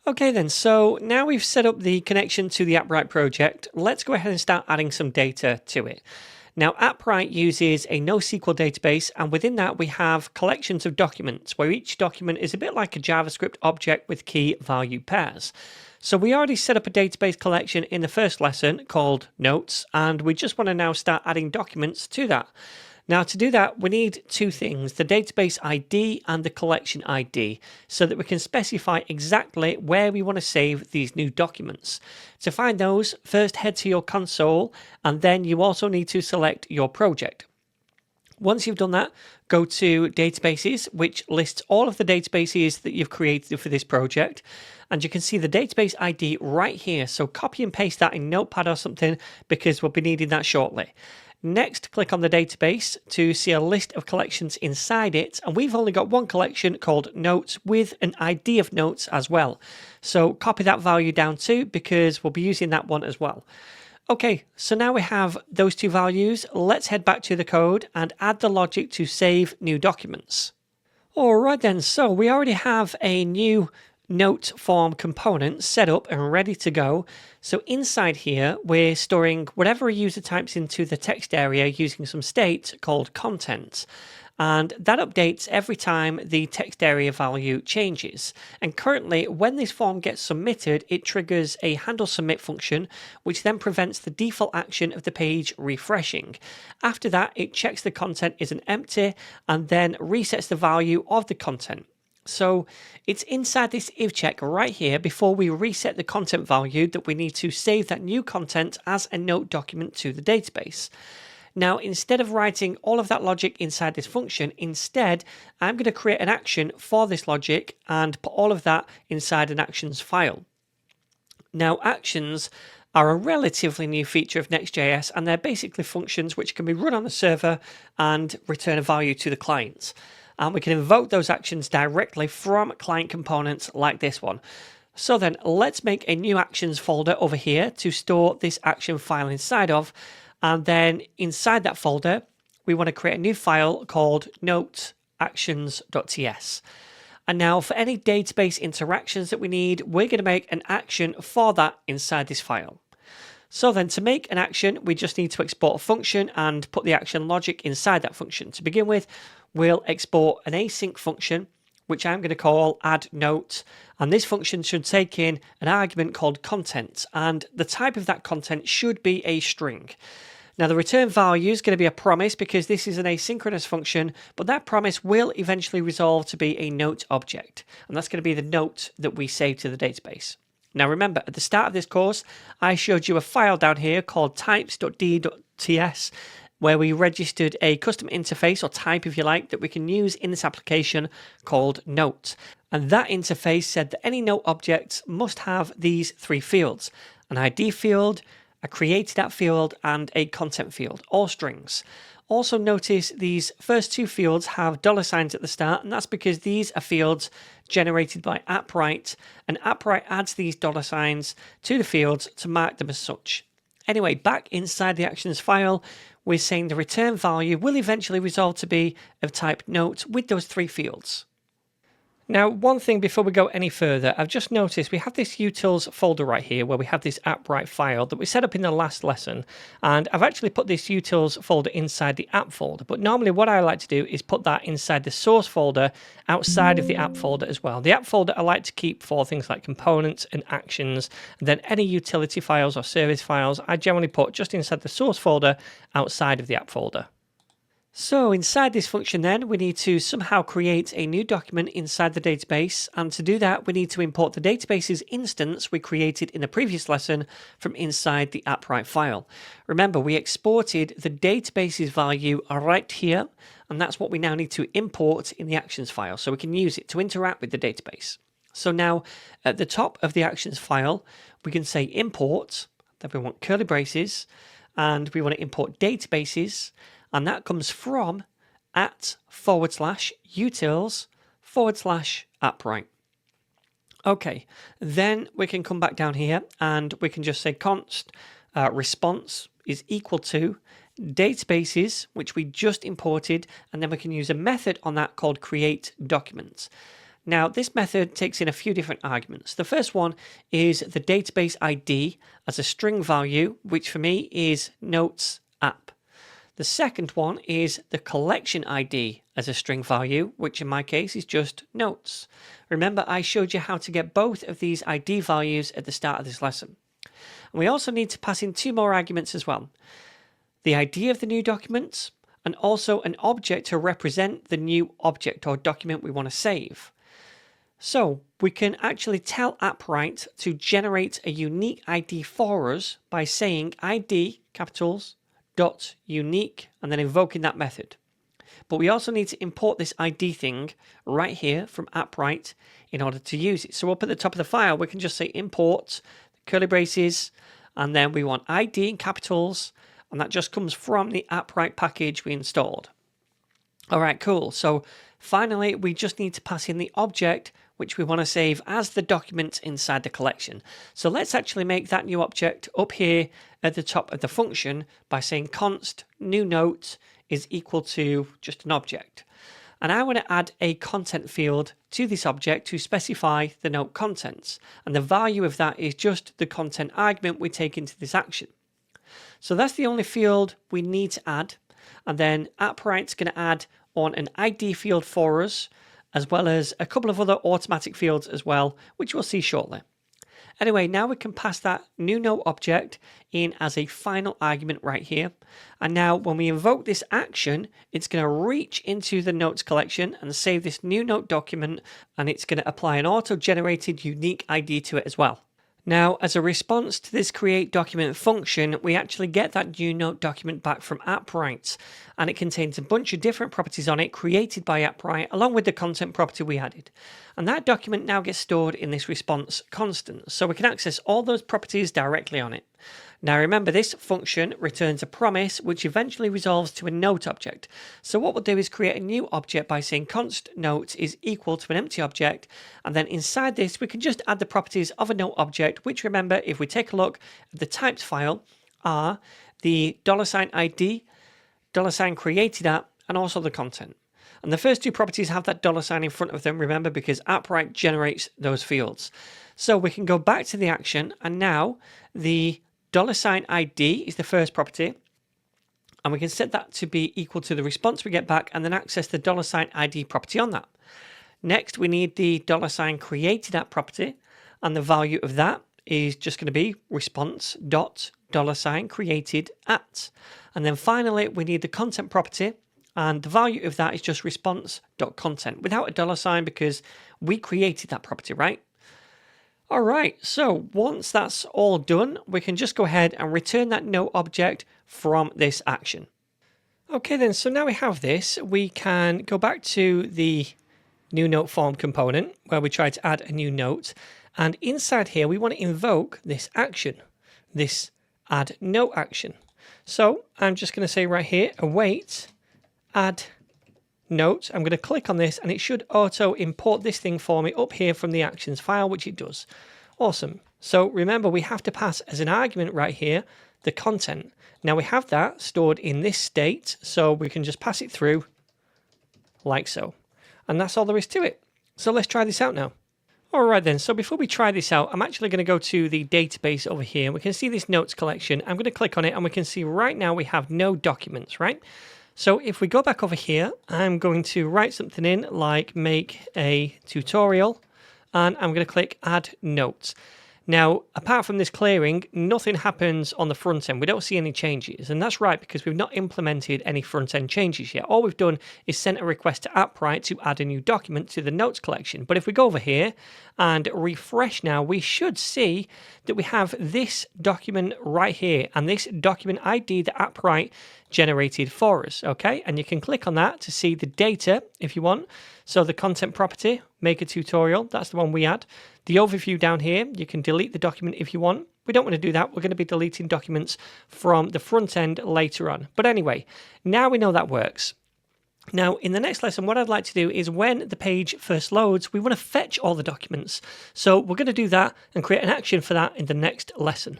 Okay then, so now we've set up the connection to the Appwrite project, let's go ahead and start adding some data to it. Now, Appwrite uses a NoSQL database, and within that we have collections of documents, where each document is a bit like a JavaScript object with key value pairs. So we already set up a database collection in the first lesson called Notes, and we just want to now start adding documents to that. Now, to do that, we need two things, the database ID and the collection ID, so that we can specify exactly where we want to save these new documents. To find those, first head to your console, and then you also need to select your project. Once you've done that, go to Databases, which lists all of the databases that you've created for this project. And you can see the database ID right here. So copy and paste that in Notepad or something, because we'll be needing that shortly. Next, click on the database to see a list of collections inside it. And we've only got one collection called Notes with an ID of Notes as well. So copy that value down too, because we'll be using that one as well. Okay, so now we have those two values. Let's head back to the code and add the logic to save new documents. All right then, so we already have a new note form component set up and ready to go. So inside here, we're storing whatever a user types into the text area using some state called content. And that updates every time the text area value changes. And currently, when this form gets submitted, it triggers a handle submit function, which then prevents the default action of the page refreshing. After that, it checks the content isn't empty and then resets the value of the content. So it's inside this if check right here before we reset the content value that we need to save that new content as a note document to the database. Now, instead of writing all of that logic inside this function, instead, I'm going to create an action for this logic and put all of that inside an actions file. Now, actions are a relatively new feature of Next.js, and they're basically functions which can be run on the server and return a value to the client. And we can invoke those actions directly from client components like this one. So then let's make a new actions folder over here to store this action file inside of. And then inside that folder, we want to create a new file called noteactions.ts. And now for any database interactions that we need, we're going to make an action for that inside this file. So then to make an action, we just need to export a function and put the action logic inside that function. To begin with, we'll export an async function, which I'm going to call add note. And this function should take in an argument called content. And the type of that content should be a string. Now the return value is going to be a promise because this is an asynchronous function, but that promise will eventually resolve to be a note object. And that's going to be the note that we save to the database. Now remember, at the start of this course, I showed you a file down here called types.d.ts, where we registered a custom interface, or type if you like, that we can use in this application called Note. And that interface said that any note objects must have these three fields: an ID field, a created@at field, and a content field, all strings. Also notice these first two fields have $signs at the start, and that's because these are fields generated by Appwrite, and Appwrite adds these $signs to the fields to mark them as such. Anyway, back inside the actions file, we're saying the return value will eventually resolve to be of type note with those three fields. Now, one thing before we go any further, I've just noticed we have this utils folder right here where we have this Appwrite file that we set up in the last lesson. And I've actually put this utils folder inside the app folder. But normally what I like to do is put that inside the source folder outside of the app folder as well. The app folder I like to keep for things like components and actions. And then any utility files or service files, I generally put just inside the source folder outside of the app folder. So inside this function then, we need to somehow create a new document inside the database, and to do that we need to import the database's instance we created in the previous lesson from inside the Appwrite file. Remember, we exported the database's value right here, and that's what we now need to import in the actions file so we can use it to interact with the database. So now at the top of the actions file, we can say import, then we want curly braces, and we want to import databases. And that comes from @/utils/Appwrite. Okay, then we can come back down here and we can just say const response is equal to databases, which we just imported, and then we can use a method on that called create document. Now, this method takes in a few different arguments. The first one is the database ID as a string value, which for me is notes app. The second one is the collection ID as a string value, which in my case is just notes. Remember, I showed you how to get both of these ID values at the start of this lesson. And we also need to pass in two more arguments as well. The ID of the new document and also an object to represent the new object or document we want to save. So we can actually tell Appwrite to generate a unique ID for us by saying ID, capitals, dot unique, and then invoking that method. But we also need to import this ID thing right here from Appwrite in order to use it. So up at the top of the file, we can just say import, curly braces, and then we want ID in capitals, and that just comes from the Appwrite package we installed. All right, cool. So finally, we just need to pass in the object which we want to save as the document inside the collection. So let's actually make that new object up here at the top of the function by saying const new note is equal to just an object. And I want to add a content field to this object to specify the note contents. And the value of that is just the content argument we take into this action. So that's the only field we need to add. And then Appwrite's going to add on an ID field for us, as well as a couple of other automatic fields as well, which we'll see shortly. Anyway, now we can pass that new note object in as a final argument right here. And now when we invoke this action, it's going to reach into the notes collection and save this new note document, and it's going to apply an auto-generated unique ID to it as well. Now, as a response to this create document function, we actually get that new note document back from Appwrite, and it contains a bunch of different properties on it created by Appwrite along with the content property we added. And that document now gets stored in this response constant, so we can access all those properties directly on it. Now remember, this function returns a promise which eventually resolves to a note object. So what we'll do is create a new object by saying const note is equal to an empty object, and then inside this we can just add the properties of a note object, which remember, if we take a look at the typed file, are the $ID, $created at, and also the content. And the first two properties have that $ in front of them, remember, because Appwrite generates those fields. So we can go back to the action, and now the $ID is the first property, and we can set that to be equal to the response we get back and then access the $ID property on that. Next, we need the $created at property, and the value of that is just going to be response dot $created at. And then finally, we need the content property, and the value of that is just response dot content without a $, because we created that property, right? All right, so once that's all done, we can just go ahead and return that note object from this action. Okay then, so now we have this, we can go back to the new note form component where we try to add a new note. And inside here, we want to invoke this action, this add note action. So I'm just going to say right here, await add note. I'm going to click on this and it should auto import this thing for me up here from the actions file, which it does. Awesome. So remember, we have to pass as an argument right here the content. Now we have that stored in this state, so we can just pass it through like so. And that's all there is to it. So let's try this out now. All right then, so before we try this out, I'm actually going to go to the database over here. We can see this notes collection. I'm going to click on it and we can see right now we have no documents, right? So if we go back over here, I'm going to write something in like make a tutorial, and I'm going to click add notes. Now, apart from this clearing, nothing happens on the front end. We don't see any changes, and that's right because we've not implemented any front end changes yet. All we've done is sent a request to Appwrite to add a new document to the notes collection. But if we go over here and refresh now, we should see that we have this document right here and this document ID that Appwrite generated for us, okay? And you can click on that to see the data if you want. So the content property, make a tutorial, that's the one we add. The overview down here, you can delete the document if you want. We don't want to do that. We're going to be deleting documents from the front end later on. But anyway, now we know that works. Now, in the next lesson, what I'd like to do is when the page first loads, we want to fetch all the documents. So we're going to do that and create an action for that in the next lesson.